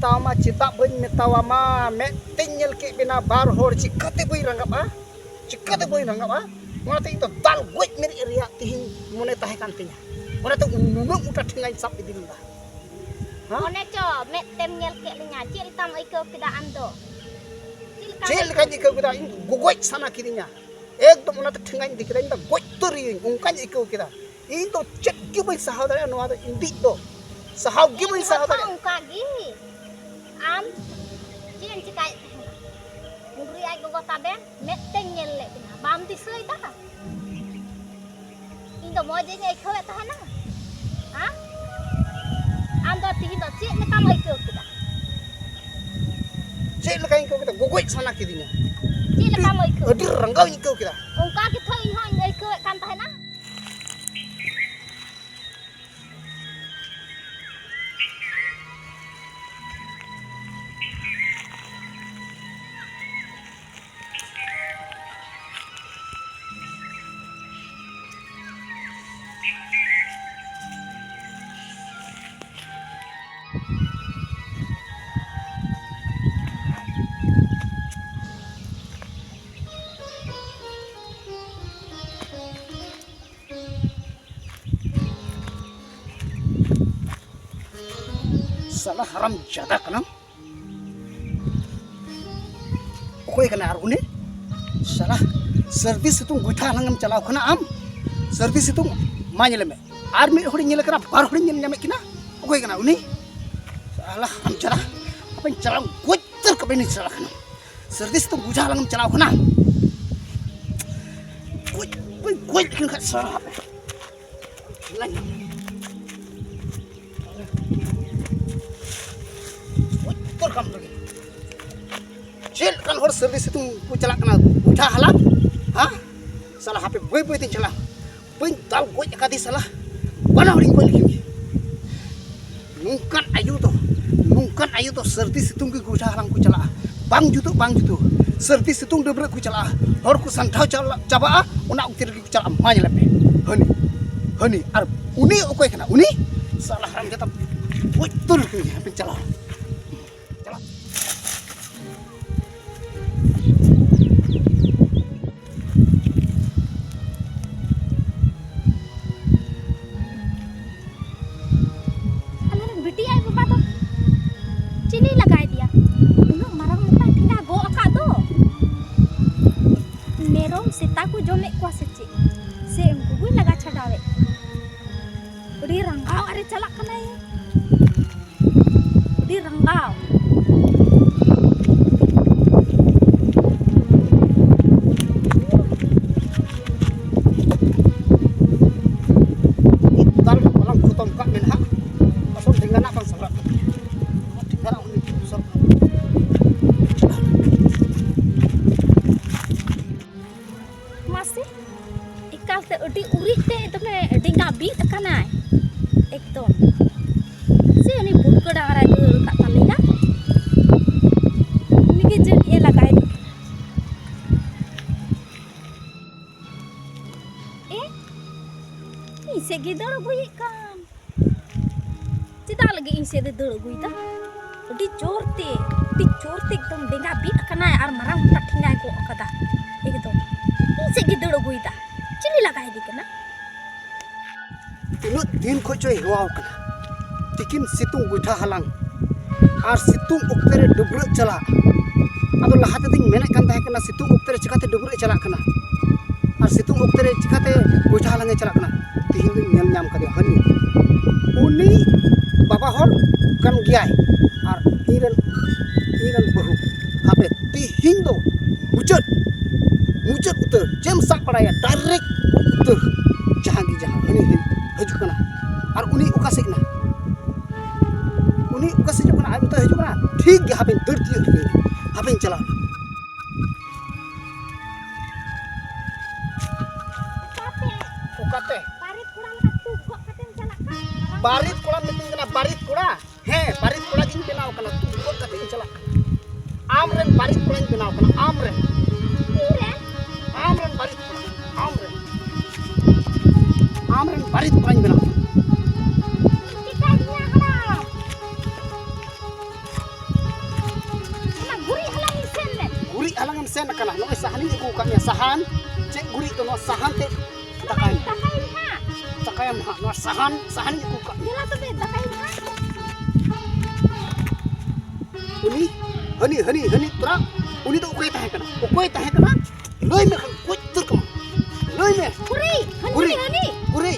metawama cita bun metawama me tinyel ke bina bar hor cikate boy ranggap ah cikate boy ranggap ah ngate itu dal guit mir area tihin mone tahe kan tinya mone tu nunung uta thingai sap idin ba ha One cho me tem nyel ke linya cil tam iko kedaan do cil kan ikau kita gugoit sana kirinya ekdom mone tu thingai dikira inda goit turi ungkan ikau kita itu cek gibai sahaudara no ada indi do sahau gibai sahaudara kagi am cil cikai nguri ai gogo taben me tem nyel le bina bam ti soi ta indo moje nyai khwe ta na ha am do ti do cil ne tam iko kita cil kan ikau kita gugoit sana kirinya cil tam iko adir ranggau ikau kita ungka ki thoi ho nyai khwe kan ta na salah haram jada kana okoi kana arune salah service itu guitha langam chalao kana am service itu manyele me army hori nyele kana bar hori nyele nyame kina okoi kana uni salah haram jada apa chalao guiter ka beni salah kana service itu guitha langam chalao kana guit kana salah lain kam lagi cil kan hor service itu ku celak kena udah halak ha salah HP boy tin celak boy dal goi kadi salah bana ring boy lagi nungkan ayu to service itu ku udah halang ku celak bang jutu service itu debre ku celak hor ku santau coba una uktir ku celak manya lepe hani ar uni okoi kena uni salah ram jata boy tur ku HP celak sita ku jome kuah seci se emku gue laga chadawe udi ranggau are calak kana ya udi ranggau dal malang kutom kak menha masuk dengan apa salat sekarang ini besar masih ikal te udi urik te tome dinga bit kana ekdom se ni buka dara dul ka talinga ni ke je ye lagai ise gidar bui kan cita lagi ise de dul bui ta udi jorte ekdom dinga bit kana ar marang tak thingai ko kada ekdom ise gidar bui ta cili lagai di kana tinut din ko coy wow kana tikin situng guitha halang ar situng uktere dubru chala ado lahate ding menek kan tahe kana situng uktere chikate dubru chala kana ar situng uktere chikate guitha halang chala kana tihin ding nyam kade hani uni baba hor kan giai ar iran bahu habe tihin do mucut uter jem sak padaya direct uter jahan hani haju kana ar uni ukasik na ar uta haju kana ठीक ge haben durti haben chala ukate parit kurang atu kok katen calaka barit kula meting kana barit kula he barit kula gin benau kana tu kok kate chala amren barit kula benau kana amren barit kula amren barit kula benau halangan sen kana no sahan ni ku kanya sahan cek guri to no sahan te takai Takain ha. takayam ha no sahan ni ku ka Dila tu be takain ha. hani tra uni to ukoi tahe kana loi me kan ku tur ka loi me Kuri, Kuri. hani. guri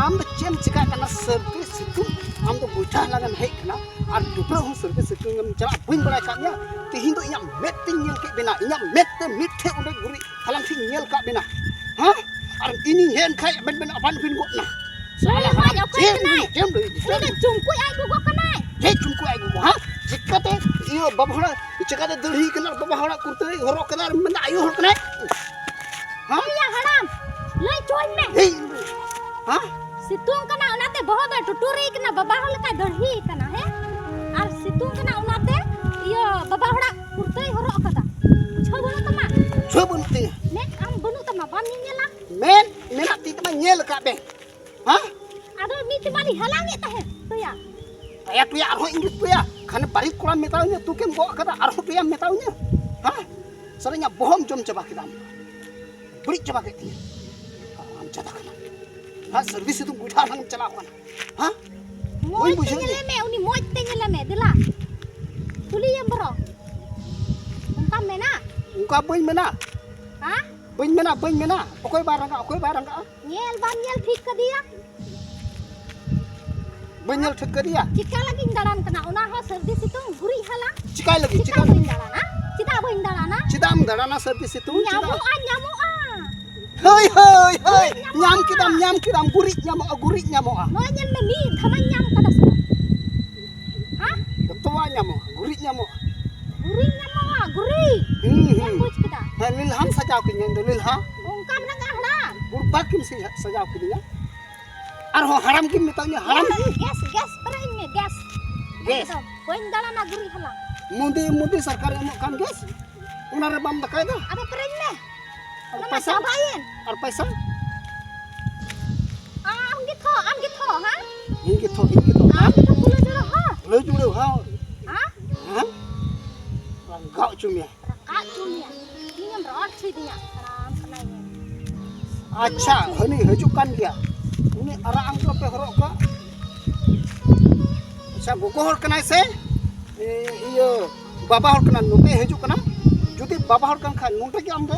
am the chem chika kana service situ am to buta lagan hei kana ar dupra hu service situ ngam chala buin bala katnya tihin to inyam meting nyel ke bina inyam mette mithe unde guri halang thi nyel ka bina ha ar ini hen khai ben apan bin go na Salah ha ya koi kanai. jem doi Kuri dah jungkui ai gua kanai. he chumku ai go ha jikate iyo babhora chikate dulhi kana babhora kurte horok kana mena ayu hor kana ha Ya haram. Lai coin me. hey ha Situng kana unate bahot tuturi kana baba hol ka darhi kana he. Ar situng kana unate iyo baba hoda kurtai horok kada. Chobona tama. chobun te Nek am bunu tama bam nyela. men mena ti tama nyel ka be ha Ado mi timali halangi tahe. Tu ya. Aya tu ya arho inggit tu ya khane bari kolam metaunya tu ken go kada arho tu ya metaunya ha saranya bohom jom coba kita beri coba ke dia am jada kana ha service itu gudha lang chala kana ha Moi bujuk ni. tengele me uni moi tengele me dila. Tuli yang bro. Ungkam mena. ungka bain mena Ha? bain mena okoi barang ka Nyel ban nyel ঠিক ke dia. banyal thek ke dia Cika lagi dalan kena una ho service itu gurih halang. cikai lagi Cika cikai boin dalan ha? Cita boin dalan ha? cidam darana service itu Nyamu cidam ah nyamu ah. hei nyam kidam gurit nyamo ah Noi nyel me mi thaman nyam kada sa. Ha? tua nyamo gurit nyamo Gurih nyamu ah gurih. Yang buj kita. ha lilham sajau ke nyendo lilha Ungkam na ngahla. burba kim sajau ke dia arho haram kim mitanya haram Gas perahin me gas. gas Boin dalan na gurih halang. mundi sarkar emok kan gas una rebam dakai dah Apa perahin me? ar Nama paisa sabayin. ar paisa Am gitu ha? ingi tho Am gitu pula jero ha? lo julo ha Ha? ha gau cumia Kak dunia. Ini yang berat sih dia. Salam kenanya. acha hani hajukan dia ini ara angklo pe horok ka acha gogo hor kana se iyo baba hor kana note hajuk kana jodi baba hor kan khan nonta ki amde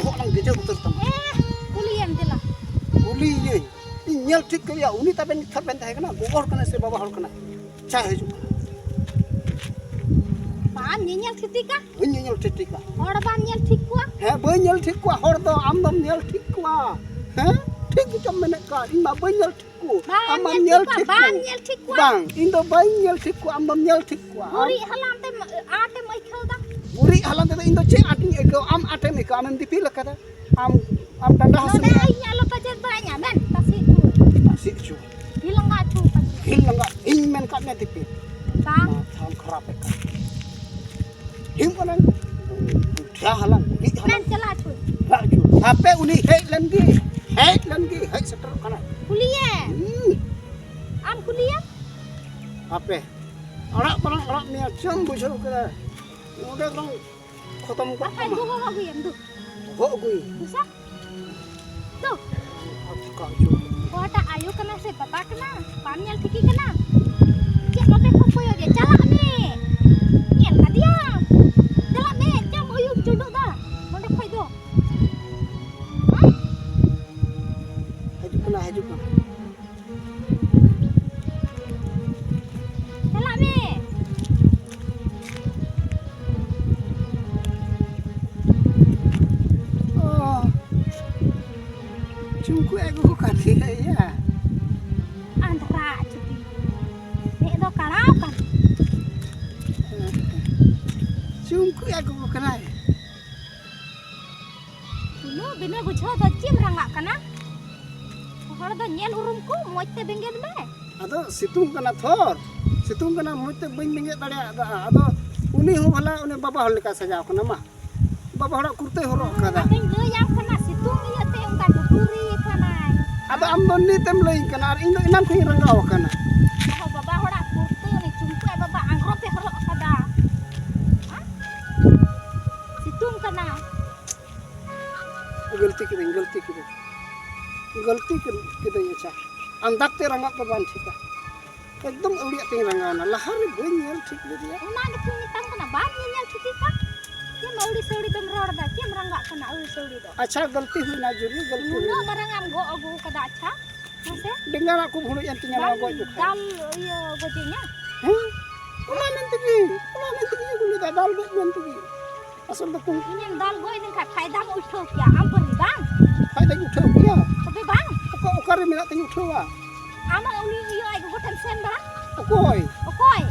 ho lang geje utar tam Kulian dia lah. uli ye nyel tik ke ya uni taben tahe kana gogo hor kana se baba hor kana cha hajuk Pan nyel titika. nyel tik ka Hor ban nyel tikwa. he ba nyel tik kwa hor do am nyel tik kwa he tik chom mene ka in ma ba nyel tik ku am Ban nyel tikwa. tik Ban nyel tikwa. bang indo ba nyel tik ku am nyel tik kwa Guri halam te ate mai khalda. guri halan te indo che ating eko am atem eko am dipil kada am danda hasu Nona ai nyalo pajar banyak men. Kasi tu. sik chu Hilang nggak cu. hil nga in men ka ne tipil Bang. tham kharap ka him kana thya halan di halan Men cela cu. ra chu ape uni hei langi hei seter kana Kuliah. Am kuliah. ape arak ni jam bujau kada udah kan khotam ko Apa gua gua gue yang tu. ho gui Bisa? Tu. ka chu Gua ada ayu kena se papa kena. Pan nyel tiki kena. Cek mape koyo dia calak ni. Nyel ka dia. Calak me jam ayu jodok dah. Monde koi do. haju kana Calak me. oh cungku aku kan dia ya Antara cuti. Nek do kalau kan. cungku aku kana Dulu bener bujo do cim rangak kana. Hor do nyel urumku moj te bengen be. ado situng kana thor situng kana moite bain benge dare ado uni ho bhala uni baba hol ka sajau kana ma baba hora kurte horo kada Tapi le yang kena situng iya te ungka dukuri kana. ado am don ni tem lain kana ar indo inan khu rangau kana Bahwa baba hora kurte ni cumpu baba angro te horo kada. Ha? Situng kana गलती किदे अच्छा अंदाक ते रंगा तो बान ठीक एकदम उड़िया ते रंगावना लहार बई नेल ठीक लेदिया उना के तुम नितम कना बात नेल ठीक का के मौड़ी सौड़ी तुम रोड दा के रंगा कना औड़ी सौड़ी दो अच्छा गलती हुई ना जुरी गलती हुई नुनो मरंग आम गो अगु कदा अच्छा मसे डिंगाना को भुणु यंतिnya मा गoj दुखा दाल ये गोजिnya हैं उना मेंतगी गुली दा दाल गoj मेंतगी असल तो कुन ini दाल गोय दिन का फायदा म उठो क्या आम पर bang फायदा उठो किया tapi bang ओकर मिला ते उठोवा ama uni iyo ay gogotan sen ba ओकोय okoy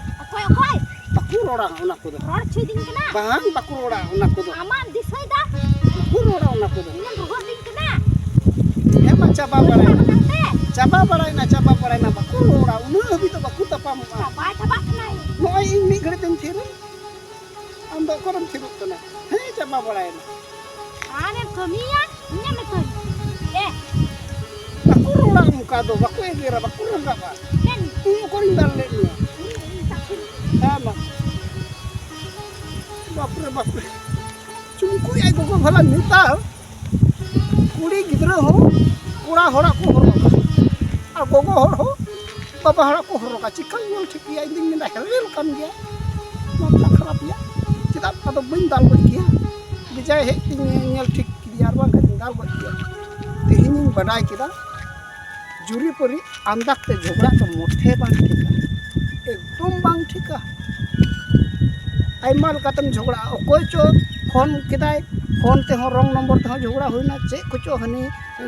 Baku रोड़ा उना को दो rod chiding kana बांग बाकु रोड़ा उना को दो ama disai da बाकु रोड़ा उना को दो ini rohor ding kana हे मा चाबा बड़ाई nante चाबा बड़ाई ना बाकु रोड़ा उना अभी तो बाकु तपा मा ba tabak nai नोय इन मी घड़ी तेम थिरु आम दो करम थिरु तना हे चाबा बड़ाई ना ane kamiya nya metun Baku रोड़ा मुका दो बाकु एगेरा बाकु रंगा बा nen तू कोरिन दाल ले नी हा मा बाप रे चुमकु आई गोगो भला निता कुड़ी गिदरा हो कुड़ा होड़ा को हरो आ गोगो हर हो बाबा हड़ा को हरो का चिकन मोल ठीक आई दिन में हेल कम गया मामला खराब या चिदा तो बइन दाल गो गया बिजाय हे नेल ठीक यार बा का दाल गो गया तेहिनी बनाय किदा जुरी परी अंदाक ते झगड़ा तो मोठे बांग ठीका एकदम बांग ठीका आइमा लकातम झगड़ा अकोय चो फोन किदाय फोन ते हो रंग नंबर ते हो झगड़ा होइना चे कुचो हनी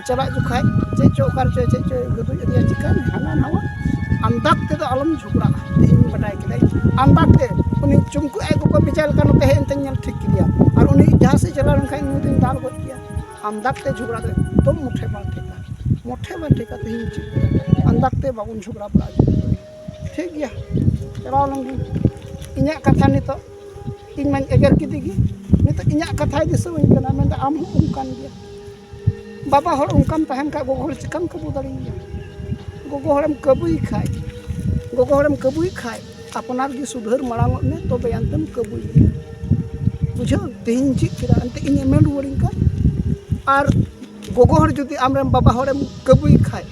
चला जुखाय चे चो कार चे गदु दिया चिकन हाना नावा अंदाक ते तो अलम झगड़ा तेहिनी बनाय किदाय अंदाक ते उनी चुमकु आइ को बिचाल कानो ते हेन तन ठीक किया और उनी जहां से चला रंखाय नु दिन दाल गो किया अंदाक ते झगड़ा ते एकदम मोठे बांग ठीका तेहिनी अंदाक ते बाबुन झगड़ा पड़ा ठीक गया चलाव लंगी इन्या कथा नितो इन मन एगर किदिगी नितो इन्या कथा दिसो इनकना मेंदा आम उनकान गया बाबा हर उनकान तहन का गोगो हर चिकन कबू दड़ी गोगो हरम कबुई खाय अपनार गी सुधर मड़ांग में तो बयानतम कबुई बुझो तेहिन चिक किदा अंते इन्या मेन रुवरिंग का और गोगो हर जुदी आमरम बाबा हरम कबुई खाय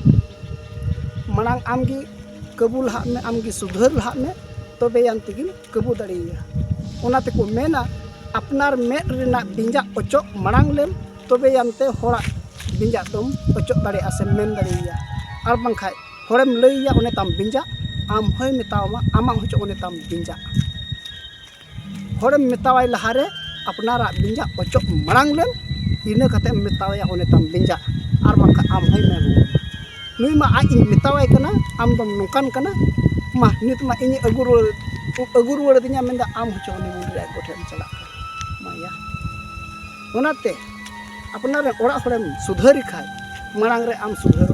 मड़ांग आमगी कबू लहा में आमगी सुधर लहा में तो बयानतगी कबू दड़िया ओनाते को मेना अपनार मेद रेना बिंजा ओचो मड़ांग लेम तबे यानते होड़ा बिंजा तुम ओचो दाड़े आसे मेन दड़िया और बंखाय होड़ेम लइया ओने ताम बिंजा आम होय मेतावमा आमा होचो ओने ताम बिंजा होड़ेम मेतावाय लहारे अपनारा बिंजा ओचो मड़ांग लेम इना कते मेतावया ओने ताम बिंजा और बंखा आम होय मेन नुई मा आज इन मेतावाय कना आम दम नोकान कना मा नित मा इनी अगुर वड़ दिnya मेंदा आम होचो उनी मुंडे गोठेम चला माया ओनाते अपनार ओड़ा होड़ेम सुधरी खाय मड़ांग रे आम सुधर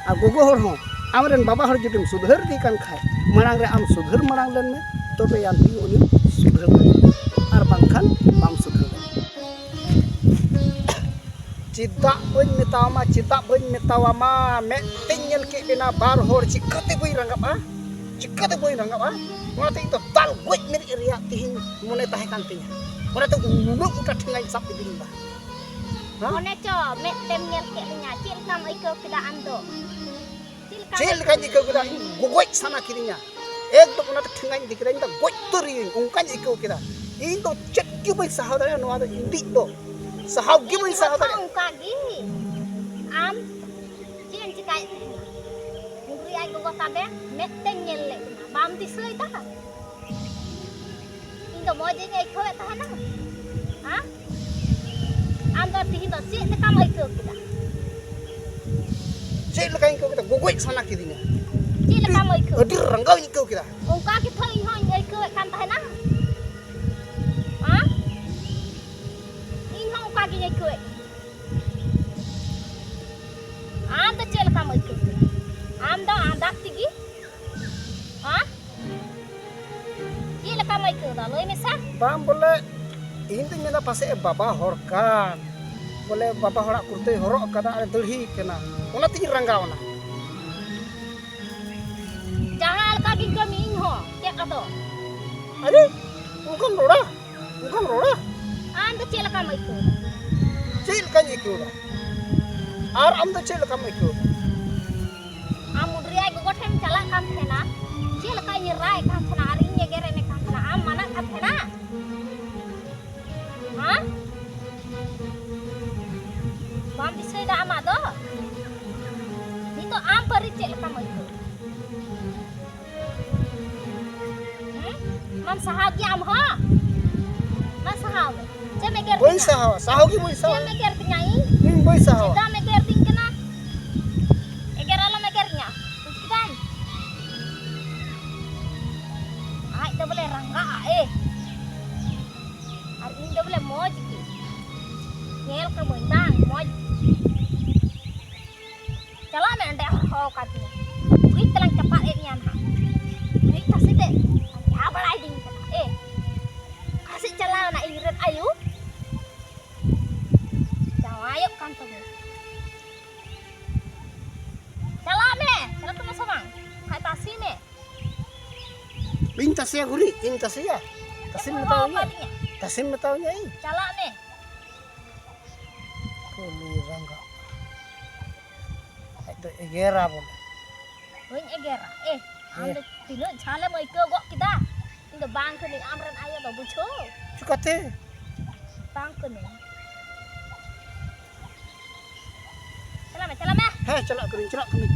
आ गोगो हर हो आमरेन बाबा हर जुदिम सुधर दी कान खाय मड़ांग रे आम सुधर मड़ांग लेन में तबे यानती उनी सुधर आर बांखान बाम सुधर चिदा बन मेतावा चिदा बन मेतावा मा मे तेंगल के बिना बार होर चिकते बई रंगाबा चिकते बई रंगाबा ओनाते तो ताल गoj मेरी रिया तिहिन मोने ताहे कान तिnya ओनाते उनुक उटा ठेंगाई साप दिदिन बा one cho me tem nyel ke nya cil kam iko kida ando cil kan iko kida goj sana kirinya ek to onaते ठेंगाई dikira inda goj turi ongkan iko kida इन तो चक्की बई सहाव दरे नोआ दो इंदी तो सहाव गी बई सहाव दरे ongka gi am cien cikai nguri ai gogo tabe me tem nyel le bam ti soi ta indo mo je ngai khoe ta na ha am do ti hindo si te kam iko kida cil kan iko kida goj sana kirinya cil kam iko adi rangau iko kida ongka ki thoi ho ngai ko kan ta na ha in ho ongka gi ngai ko am to cil kam iko am do adak tigi ha cil kam iko da loi mesa bam boleh इन तो मेरा पासे बाबा हर कान बोले बाबा हरा कुर्ते हरो कदा अरे दढ़ी केना ओना ती रंगावना जहां Alka gi kami in ho ke kado अरे उनकम रोड़ा am to cil kam iko cil kan iko Ar am do cel kam ikut. Am mudriya gogo them chalak kan thena. Cel ka nyirai kan thena aring ye gere ne kan thena am mana kan thena. Ha? Bam disai da ama do. Nito am pari cel kam ikut. Mam sahab ki am ha. Mam sahab. Ce meger. Boy sahaw ki boy Ce sahaw. meger nyai. Ning boy sahaw. Kita meger ting kena. Eger ala megernya. Bukan. Ai dah boleh rangga Hari ini dah boleh moj ki. Ngel ke bundang moj. Chala me ande ho katnya. Wih telang cepat nian ha. Wih kasih deh. Ya balai ding kena. Kasih chala na irit ayu. Ayo kan tuh. Chala ke masang. Hai tasi me. Bing tasia guri, ing tasia. Tasim Oh, tahu nya. padinya. Tasim tahu nya ing. Chala me. Kuli rangga. Itu egera bon. Wing egera. Ande tino chala mai ke gok kita. Inda bang ke ni amran ayo do bucho. Cukate. Bang ke ni. Chala me. Heh, celak kering celak kering.